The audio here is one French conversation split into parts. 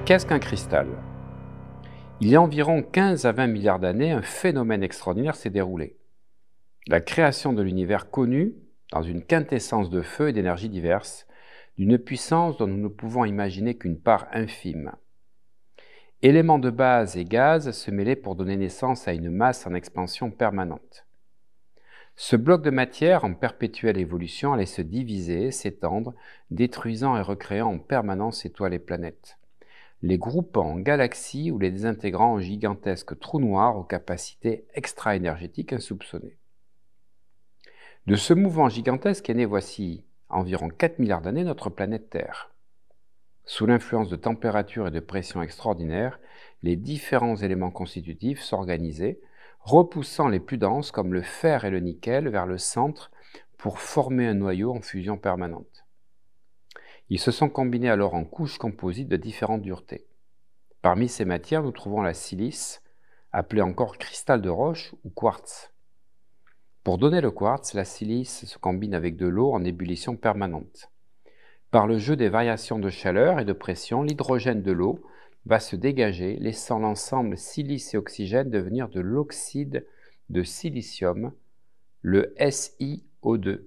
Qu'est-ce qu'un cristal? Il y a environ 15 à 20 milliards d'années, un phénomène extraordinaire s'est déroulé. La création de l'univers connu, dans une quintessence de feu et d'énergie diverses, d'une puissance dont nous ne pouvons imaginer qu'une part infime. Éléments de base et gaz se mêlaient pour donner naissance à une masse en expansion permanente. Ce bloc de matière en perpétuelle évolution allait se diviser, s'étendre, détruisant et recréant en permanence étoiles et planètes, les groupant en galaxies ou les désintégrant en gigantesques trous noirs aux capacités extra-énergétiques insoupçonnées. De ce mouvement gigantesque est né voici environ 4 milliards d'années notre planète Terre. Sous l'influence de températures et de pressions extraordinaires, les différents éléments constitutifs s'organisaient, repoussant les plus denses comme le fer et le nickel vers le centre pour former un noyau en fusion permanente. Ils se sont combinés alors en couches composites de différentes duretés. Parmi ces matières, nous trouvons la silice, appelée encore cristal de roche ou quartz. Pour donner le quartz, la silice se combine avec de l'eau en ébullition permanente. Par le jeu des variations de chaleur et de pression, l'hydrogène de l'eau va se dégager, laissant l'ensemble silice et oxygène devenir de l'oxyde de silicium, le SiO2.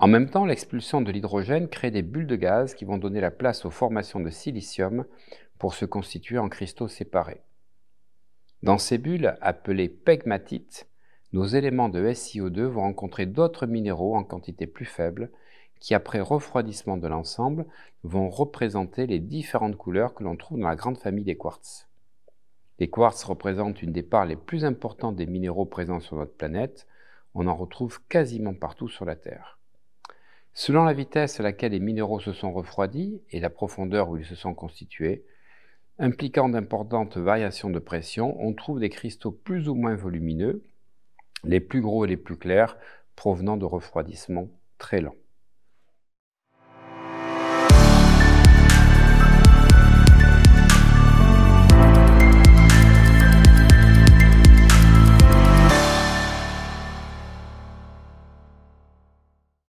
En même temps, l'expulsion de l'hydrogène crée des bulles de gaz qui vont donner la place aux formations de silicium pour se constituer en cristaux séparés. Dans ces bulles, appelées pegmatites, nos éléments de SiO2 vont rencontrer d'autres minéraux en quantité plus faible qui, après refroidissement de l'ensemble, vont représenter les différentes couleurs que l'on trouve dans la grande famille des quartz. Les quartz représentent une des parts les plus importantes des minéraux présents sur notre planète. On en retrouve quasiment partout sur la Terre. Selon la vitesse à laquelle les minéraux se sont refroidis et la profondeur où ils se sont constitués, impliquant d'importantes variations de pression, on trouve des cristaux plus ou moins volumineux, les plus gros et les plus clairs provenant de refroidissements très lents.